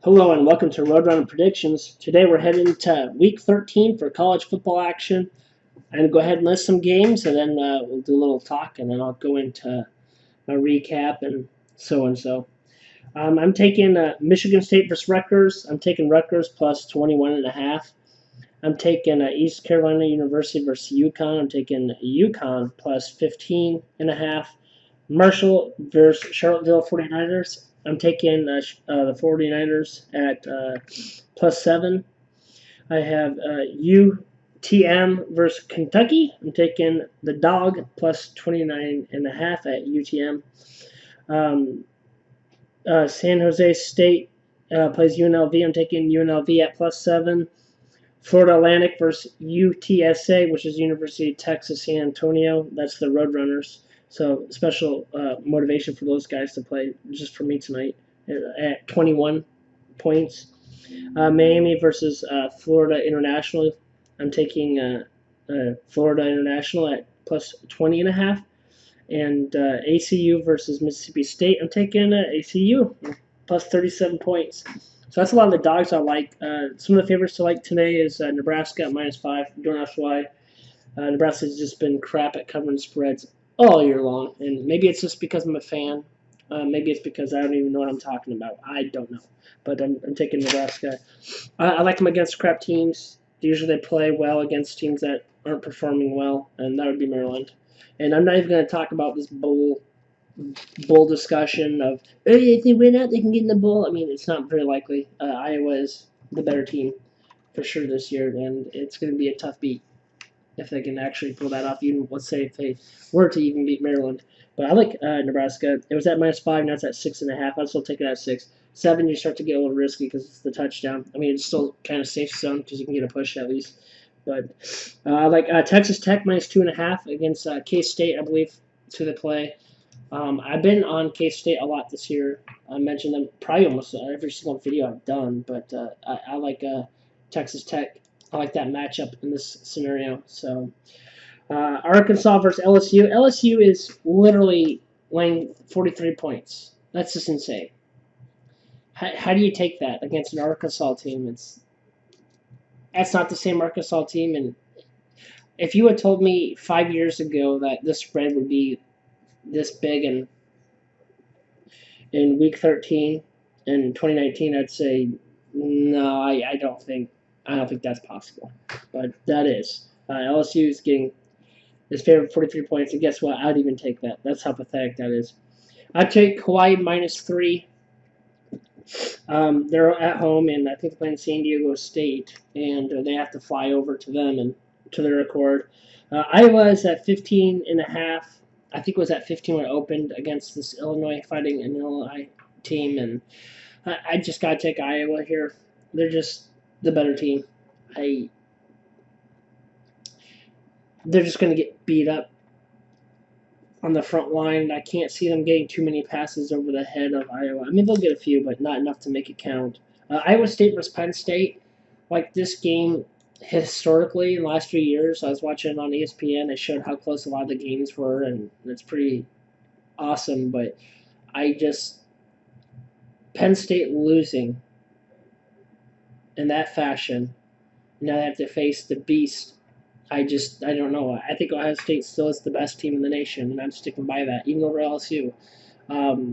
Hello and welcome to Roadrunner Predictions. Today we're heading to Week 13 for college football action. I'm going to go ahead and list some games and then we'll do a little talk and then I'll go into a recap and so and so. I'm taking Michigan State versus Rutgers. I'm taking Rutgers plus 21.5. I'm taking East Carolina University versus UConn. I'm taking UConn plus 15.5. Marshall versus Charlottesville 49ers. I'm taking the 49ers at plus 7. I have UTM versus Kentucky. I'm taking the dog plus 29.5 at UTM. San Jose State plays UNLV. I'm taking UNLV at plus 7. Florida Atlantic versus UTSA, which is University of Texas San Antonio. That's the Roadrunners. So special motivation for those guys to play just for me tonight at 21 points. Miami versus Florida International. I'm taking Florida International at plus 20.5. And ACU versus Mississippi State. I'm taking ACU plus 37 points. So that's a lot of the dogs I like. Some of the favorites to like today is Nebraska at -5. Don't ask why. Nebraska's just been crap at covering spreads all year long, and maybe it's just because I'm a fan. Maybe it's because I don't even know what I'm talking about. I don't know, but I'm taking Nebraska. I like them against crap teams. Usually they play well against teams that aren't performing well, and that would be Maryland. And I'm not even going to talk about this bowl discussion of, hey, if they win out, they can get in the bowl. I mean, it's not very likely. Iowa is the better team for sure this year, and it's going to be a tough beat if they can actually pull that off. Even let's say if they were to even beat Maryland. But I like Nebraska. It was at -5, now it's at 6.5. I'd still take it at 6. 7, you start to get a little risky because it's the touchdown. I mean, it's still kind of safe zone because you can get a push at least. But I like Texas Tech -2.5 against K-State, I believe, to the play. I've been on K-State a lot this year. I mentioned them probably almost every single video I've done, but I like Texas Tech. I like that matchup in this scenario. So Arkansas versus LSU. LSU is literally laying 43 points. That's just insane. How do you take that against an Arkansas team? That's not the same Arkansas team. And if you had told me 5 years ago that this spread would be this big in Week 13 in 2019, I'd say no. I don't think that's possible, but that is. LSU is getting his favorite 43 points, and guess what? I'd even take that. That's how pathetic that is. I'd take Hawaii -3. They're at home, and I think they're playing San Diego State, and they have to fly over to them and to their accord. Iowa is at 15.5. I think it was at 15 when it opened against this Illinois Fighting an Illinois team, and I just gotta take Iowa here. They're just the better team. They're just gonna get beat up on the front line. I can't see them getting too many passes over the head of Iowa. I mean, they'll get a few, but not enough to make it count. Iowa State versus Penn State. Like this game, historically, in the last few years, I was watching it on ESPN. They showed how close a lot of the games were, and it's pretty awesome. But Penn State losing in that fashion, now they have to face the beast. I don't know. I think Ohio State still is the best team in the nation, and I'm sticking by that, even over LSU.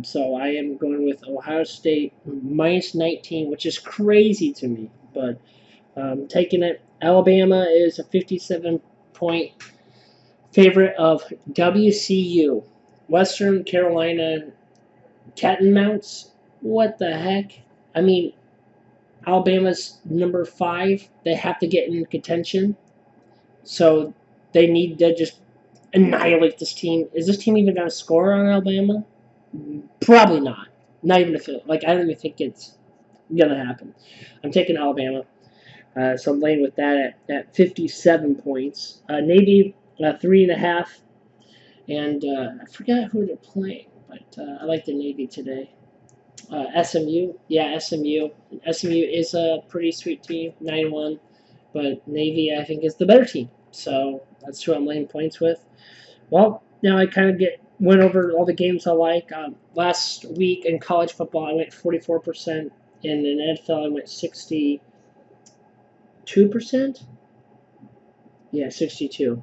So I am going with Ohio State -19, which is crazy to me, but taking it. Alabama is a 57-point favorite of WCU. Western Carolina Catamounts. What the heck? I mean, Alabama's number 5. They have to get in contention. So they need to just annihilate this team. Is this team even going to score on Alabama? Probably not. Not even if I don't even think it's going to happen. I'm taking Alabama. So I'm laying with that at 57 points. Navy, 3.5. And I forgot who they're playing, but I like the Navy today. SMU. Yeah, SMU. SMU is a pretty sweet team, 9-1. But Navy, I think, is the better team. So that's who I'm laying points with. Well, now I kind of went over all the games I like. Last week in college football, I went 44% in the NFL, I went 62%. Yeah, 62.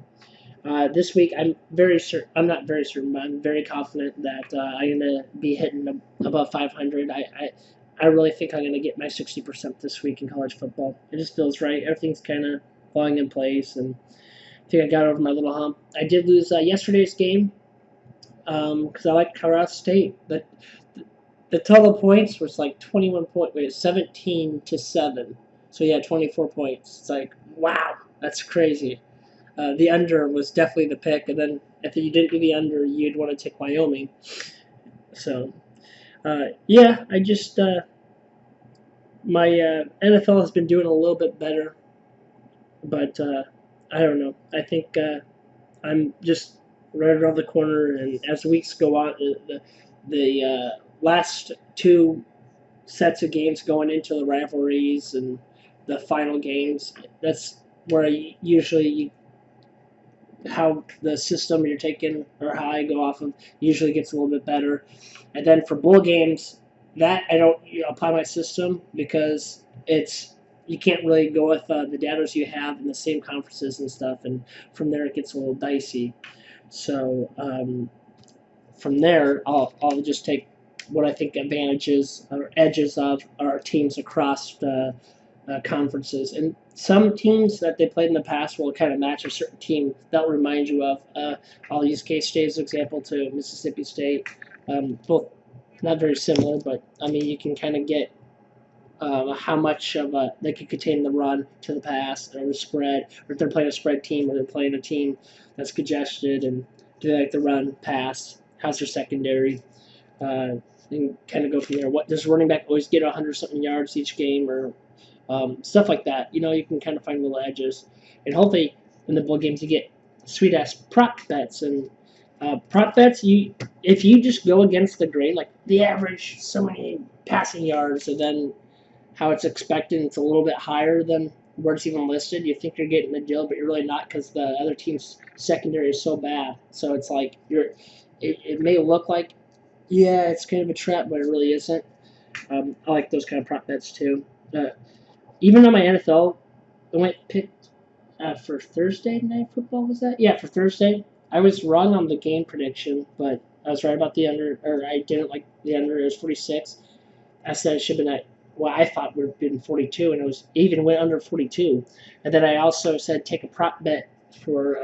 This week, I'm very certain. I'm not very certain, but I'm very confident that I'm gonna be hitting above 500. I really think I'm gonna get my 60% this week in college football. It just feels right. Everything's kind of falling in place, and I think I got over my little hump. I did lose yesterday's game because I like Colorado State, but the total points was like 21 point. Wait, 17-7. So yeah, 24 points. It's like wow, that's crazy. The under was definitely the pick, and then if you didn't do the under, you'd want to take Wyoming. So, yeah, I just my NFL has been doing a little bit better, but I don't know. I think I'm just right around the corner, and as the weeks go on, the last two sets of games going into the rivalries and the final games, that's where I usually how the system you're taking or how I go off of usually gets a little bit better. And then for bowl games, that I don't apply my system because it's you can't really go with the data you have in the same conferences and stuff, and from there it gets a little dicey. So from there, I'll just take what I think advantages or edges of our teams across the conferences. And some teams that they played in the past will kind of match a certain team that will remind you of. I'll use K-State as an example to Mississippi State. Both not very similar, but I mean you can kind of get how much of they could contain the run to the pass or the spread, or if they're playing a spread team or they're playing a team that's congested and do they like the run pass? How's their secondary? And kind of go from there. What does running back always get 100-something yards each game or stuff like that? You can kind of find little edges, and hopefully in the bowl games you get sweet ass prop bets and prop bets. If you just go against the grain, like the average so many passing yards, and then how it's expected, it's a little bit higher than where it's even listed. You think you're getting the deal, but you're really not because the other team's secondary is so bad. So it's like it may look like it's kind of a trap, but it really isn't. I like those kind of prop bets too. Even on my NFL, I went picked for Thursday night football. Was that? Yeah, for Thursday. I was wrong on the game prediction, but I was right about the under, or I didn't like the under. It was 46. I said it should have been at I thought would have been 42, and it even went under 42. And then I also said take a prop bet for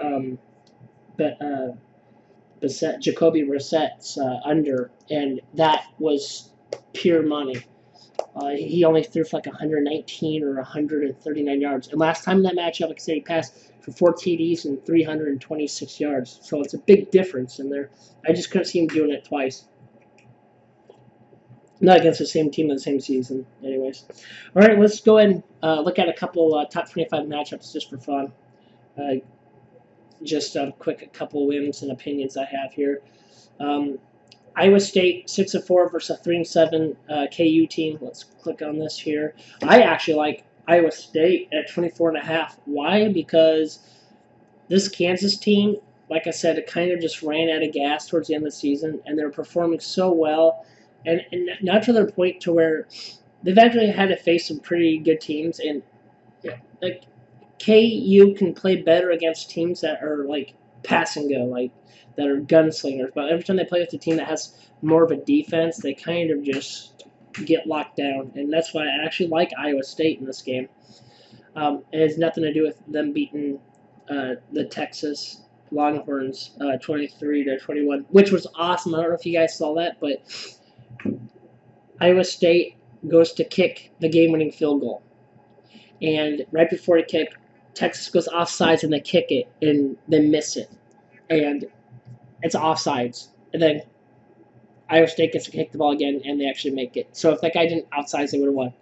Jacoby Brissett's under, and that was pure money. He only threw for like 119 or 139 yards. And last time in that matchup, like I said, he passed for 4 TDs and 326 yards. So it's a big difference in there. I just couldn't see him doing it twice. Not against the same team in the same season, anyways. All right, let's go ahead and look at a couple top 25 matchups just for fun. Just a quick couple wins and opinions I have here. Iowa State 6-4 versus a 3-7 KU team. Let's click on this here. I actually like Iowa State at 24.5. Why? Because this Kansas team, like I said, it kind of just ran out of gas towards the end of the season, and they're performing so well. And not to their point to where they've actually had to face some pretty good teams, and like KU can play better against teams that are like pass and go, like that are gunslingers. But every time they play with a team that has more of a defense, they kind of just get locked down, and that's why I actually like Iowa State in this game. It has nothing to do with them beating the Texas Longhorns 23-21, which was awesome. I don't know if you guys saw that, but Iowa State goes to kick the game-winning field goal. And right before it kick, Texas goes offsides and they kick it and they miss it. And it's offsides. And then Iowa State gets to kick the ball again and they actually make it. So if that guy didn't offsides, they would have won.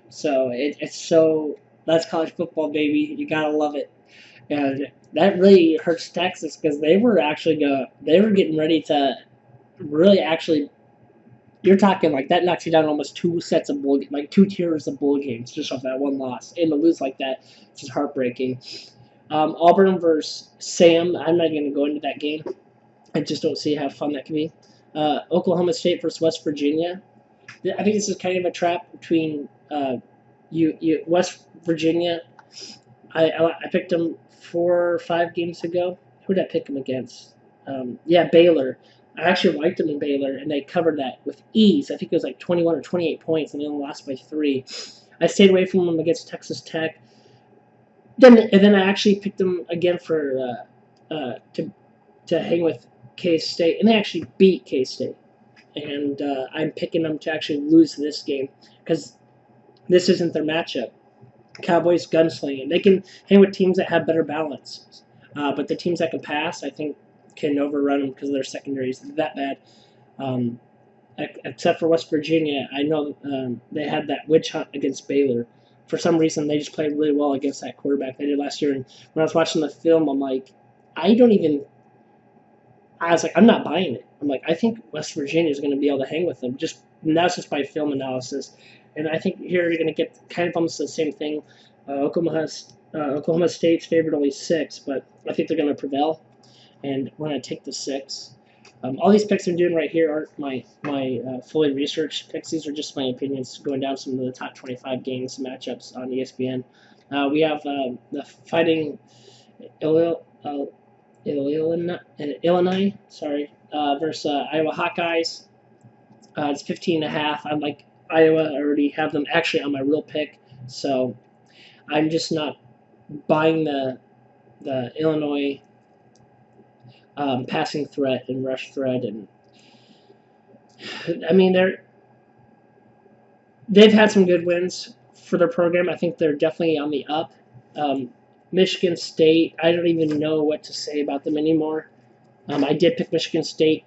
So that's college football, baby. You gotta love it. And that really hurts Texas because they were getting ready to really actually. You're talking like that knocks you down almost 2 sets of like 2 tiers of bowl games just off that one loss. And to lose like that, it's just heartbreaking. Auburn versus Sam. I'm not going to go into that game. I just don't see how fun that can be. Oklahoma State versus West Virginia. I think this is kind of a trap between West Virginia. I picked them 4 or 5 games ago. Who did I pick them against? Yeah, Baylor. I actually liked them in Baylor, and they covered that with ease. I think it was like 21 or 28 points, and they only lost by 3. I stayed away from them against Texas Tech. Then I actually picked them again for to hang with K State, and they actually beat K State. And I'm picking them to actually lose this game because this isn't their matchup. Cowboys gunslinging. They can hang with teams that have better balance, but the teams that can pass, I think, can overrun them because their secondary is that bad. Except for West Virginia, I know they had that witch hunt against Baylor. For some reason, they just played really well against that quarterback they did last year. And when I was watching the film, I'm like, I was like, I'm not buying it. I'm like, I think West Virginia is going to be able to hang with them. And that's just by film analysis. And I think here you're going to get kind of almost the same thing. Oklahoma State's favored only 6, but I think they're going to prevail. And we're going to take the 6. All these picks I'm doing right here aren't my fully researched picks. These are just my opinions going down some of the top 25 games and matchups on ESPN. We have the Fighting Illinois versus Iowa Hawkeyes. It's 15.5. I'm like Iowa. I already have them actually on my real pick, so I'm just not buying the Illinois passing threat and rush threat. And I mean they've had some good wins for their program. I think they're definitely on the up. Michigan State, I don't even know what to say about them anymore. I did pick Michigan State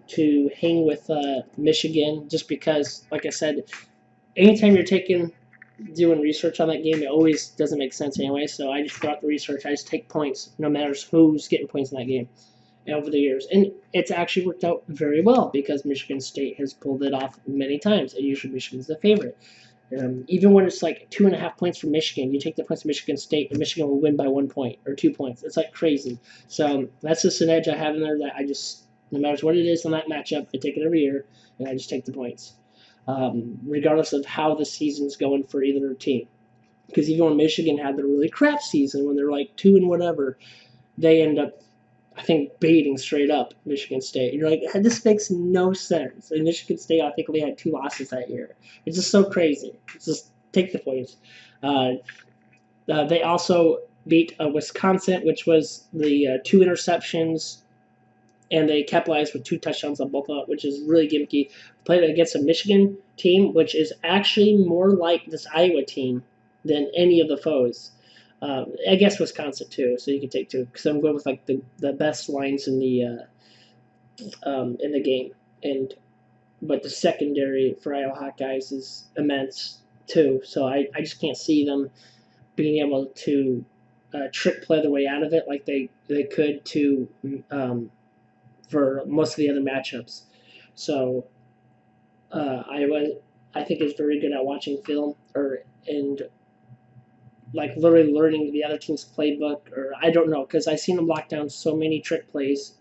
to hang with Michigan just because, like I said, anytime you're doing research on that game, it always doesn't make sense anyway. So I just throw out the research. I just take points, no matter who's getting points in that game over the years. And it's actually worked out very well because Michigan State has pulled it off many times. And usually Michigan's the favorite. Even when it's like 2.5 points for Michigan, you take the points of Michigan State, and Michigan will win by 1 point or 2 points. It's like crazy. So that's just an edge I have in there that I just, no matter what it is on that matchup, I take it every year, and I just take the points, regardless of how the season's going for either team. Because even when Michigan had their really crap season, when they're like 2 and whatever, they end up, I think, baiting straight up Michigan State. You're like, this makes no sense. And Michigan State, I think, only had 2 losses that year. It's just so crazy. It's just take the points. They also beat Wisconsin, which was the 2 interceptions, and they capitalized with 2 touchdowns on both of them, which is really gimmicky. Played against a Michigan team, which is actually more like this Iowa team than any of the foes. I guess Wisconsin too, so you can take 2 because I'm going with like the best lines in the game, but the secondary for Iowa Hawkeyes is immense too. So I just can't see them being able to trick play their way out of it like they could to for most of the other matchups. So Iowa, I think, is very good at watching film and like literally learning the other team's playbook, or I don't know, because I've seen them lock down so many trick plays.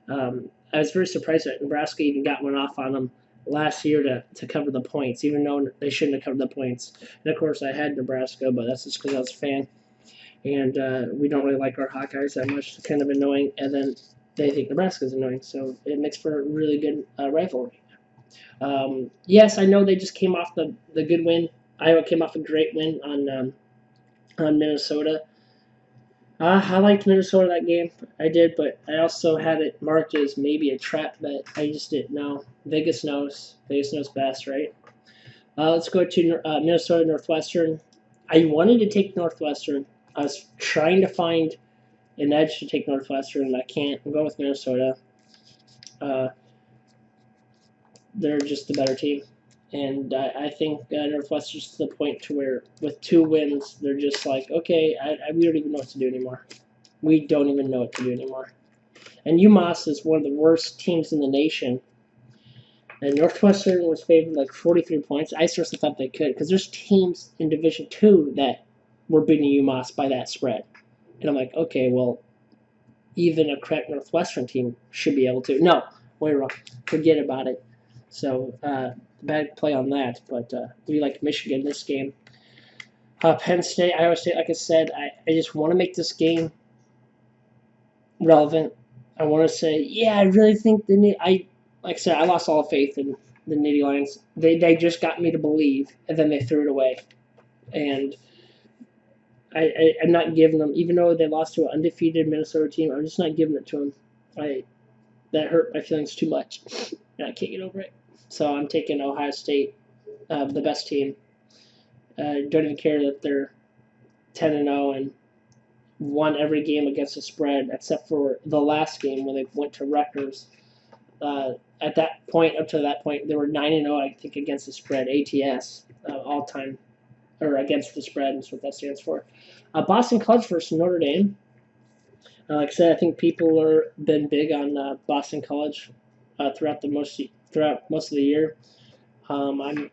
I was very surprised that Nebraska even got one off on them last year to cover the points, even though they shouldn't have covered the points. And of course, I had Nebraska, but that's just because I was a fan. And we don't really like our Hawkeyes that much. It's kind of annoying. And then they think Nebraska's annoying, so it makes for a really good rivalry. Yes, I know they just came off the good win. Iowa came off a great win on Minnesota. I liked Minnesota that game. I did, but I also had it marked as maybe a trap bet. I just didn't know. Vegas knows. Vegas knows best, right? Let's go to Minnesota Northwestern. I wanted to take Northwestern. I was trying to find an edge to take Northwestern, and I can't. I'm going with Minnesota. They're just the better team. And I think Northwestern's to the point to where with 2 wins, they're just like, okay, we don't even know what to do anymore. We don't even know what to do anymore. And UMass is one of the worst teams in the nation. And Northwestern was favored like 43 points. I seriously thought they could, because there's teams in Division II that were beating UMass by that spread. And I'm like, okay, well, even a correct Northwestern team should be able to. No, way wrong. Forget about it. So bad play on that, but we like Michigan this game. Penn State, Iowa State, like I said, I just want to make this game relevant. I want to say, yeah, I really think like I said, I lost all faith in the Nittany Lions. They just got me to believe, and then they threw it away. And I'm not giving them, even though they lost to an undefeated Minnesota team, I'm just not giving it to them. That hurt my feelings too much, and I can't get over it. So I'm taking Ohio State, the best team. Don't even care that they're 10-0 and won every game against the spread, except for the last game when they went to Rutgers. At that point, up to that point, they were 9-0, I think, against the spread, ATS, all time, or against the spread, is what that stands for. Boston College versus Notre Dame. Like I said, I think people are been big on Boston College throughout most of the year. I'd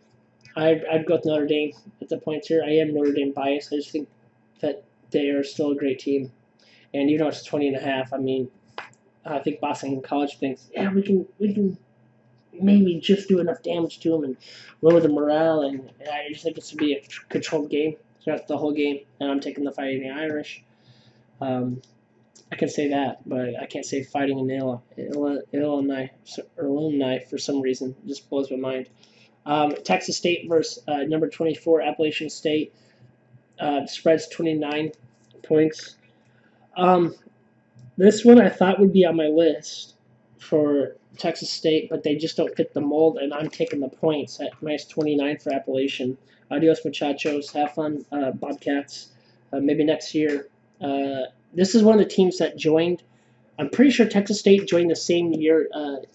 go with Notre Dame at the points here. I am Notre Dame biased. I just think that they are still a great team, and even though it's 20.5, I mean, I think Boston College thinks, yeah, we can maybe just do enough damage to them and lower the morale, and I just think it's to be a controlled game throughout the whole game, and I'm taking the Fighting Irish. I can say that, but I can't say Fighting in Illinois for some reason. It just blows my mind. Texas State versus number 24 Appalachian State. Spreads 29 points. This one I thought would be on my list for Texas State, but they just don't fit the mold, and I'm taking the points at minus 29 for Appalachian. Adios, muchachos. Have fun, Bobcats. Maybe next year. This is one of the teams that joined. I'm pretty sure Texas State joined the same year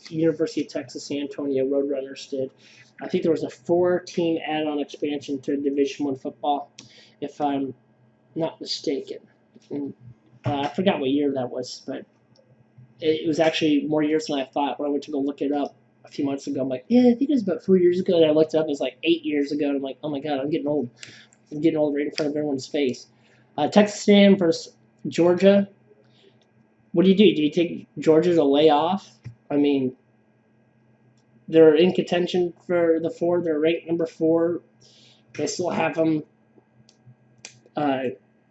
University of Texas San Antonio Roadrunners did. I think there was a 4-team add-on expansion to Division I football, if I'm not mistaken. And, I forgot what year that was, but it was actually more years than I thought. When I went to go look it up a few months ago, I'm like, yeah, I think it was about 4 years ago. And I looked it up, it was like 8 years ago. And I'm like, oh my God, I'm getting old. I'm getting old right in front of everyone's face. Texas A&M versus Georgia. What do you do? Do you take Georgia to lay off? I mean, they're in contention for the 4. They're ranked number 4. They still have them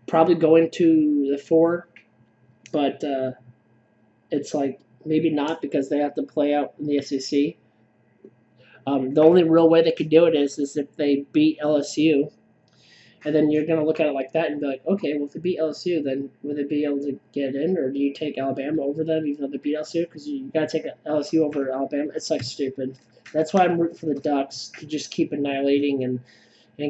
probably going to the 4, but it's like maybe not because they have to play out in the SEC. The only real way they could do it is if they beat LSU, and then you're going to look at it like that and be like, okay, well, if they beat LSU, then will they be able to get in, or do you take Alabama over them even though they beat LSU? Because you got to take LSU over Alabama. It's like stupid. That's why I'm rooting for the Ducks to just keep annihilating and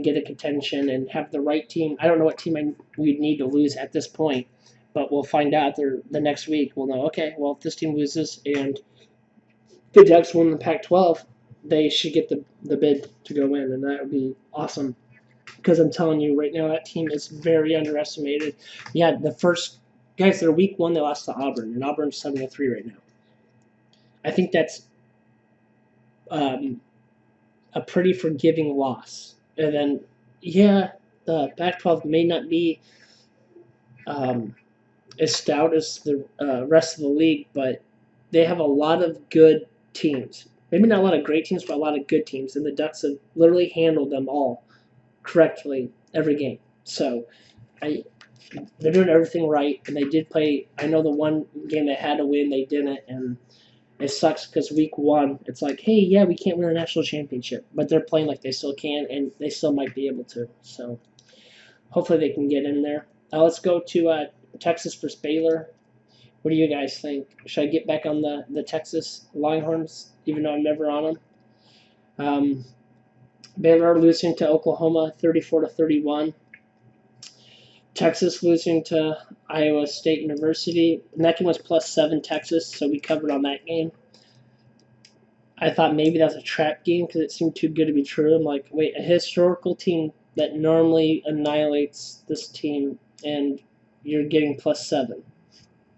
get a contention and have the right team. I don't know what team we'd need to lose at this point, but we'll find out the next week. We'll know, okay, well, if this team loses and the Ducks win the Pac-12, they should get the bid to go in, and that would be awesome. Because I'm telling you right now, that team is very underestimated. Yeah, the first guys, they're week 1, they lost to Auburn, and Auburn's 7-3 right now. I think that's a pretty forgiving loss. And then, yeah, the Pac-12 may not be as stout as the rest of the league, but they have a lot of good teams. Maybe not a lot of great teams, but a lot of good teams. And the Ducks have literally handled them all correctly every game. So they're doing everything right, and they did play. I know the one game they had to win, they didn't, and it sucks because week 1, it's like, hey, yeah, we can't win a national championship, but they're playing like they still can, and they still might be able to. So hopefully they can get in there. Let's go to Texas versus Baylor. What do you guys think? Should I get back on the Texas Longhorns, even though I'm never on them? Baylor losing to Oklahoma 34-31. Texas losing to Iowa State University. And that game was +7 Texas, so we covered on that game. I thought maybe that was a trap game because it seemed too good to be true. I'm like, wait, a historical team that normally annihilates this team, and you're getting +7.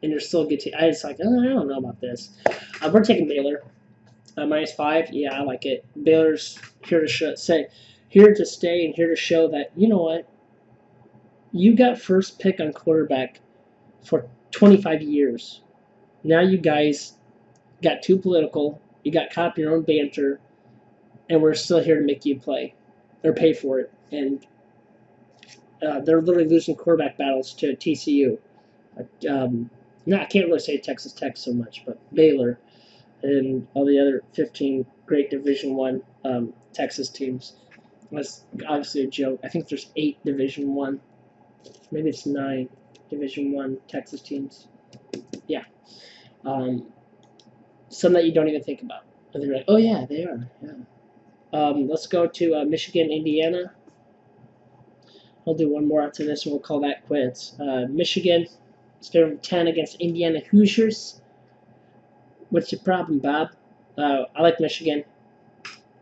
And you're still a good team. I was like, oh, I don't know about this. We're taking Baylor. -5, yeah, I like it. Baylor's here to stay and here to show that, you know what, you got first pick on quarterback for 25 years. Now you guys got too political. You got caught up in your own banter. and we're still here to make you play or pay for it. And they're literally losing quarterback battles to TCU. No, I can't really say Texas Tech so much, but Baylor and all the other 15 great Division One Texas teams. That's obviously a joke. I think there's 8 Division One, maybe it's 9 Division One Texas teams. Yeah, some that you don't even think about. And they're like, oh yeah, they are. Yeah. Let's go to Michigan, Indiana. I'll do one more after this, and we'll call that quits. Michigan is favored 10 against Indiana Hoosiers. What's your problem, Bob? I like Michigan.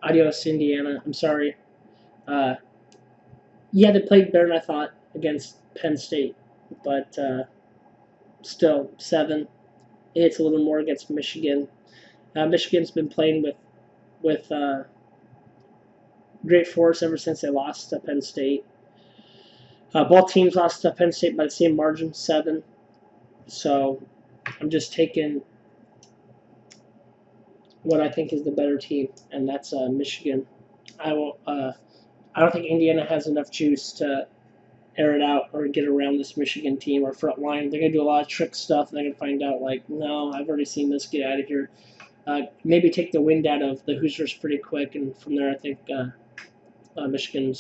Adios, Indiana. I'm sorry. Yeah, they played better than I thought against Penn State, but still 7. It's a little more against Michigan. Michigan's been playing with great force ever since they lost to Penn State. Both teams lost to Penn State by the same margin, 7. So I'm just taking what I think is the better team, and that's Michigan. I don't think Indiana has enough juice to air it out or get around this Michigan team or front line. They're going to do a lot of trick stuff, and they're going to find out, like, no, I've already seen this, get out of here. Maybe take the wind out of the Hoosiers pretty quick, and from there I think Michigan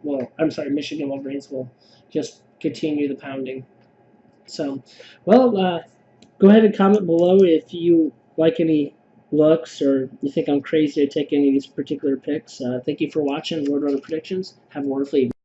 Wolverines will just continue the pounding. So, well, go ahead and comment below if you like any looks or you think I'm crazy to take any of these particular picks. Thank you for watching Roadrunner Predictions. Have a wonderful evening.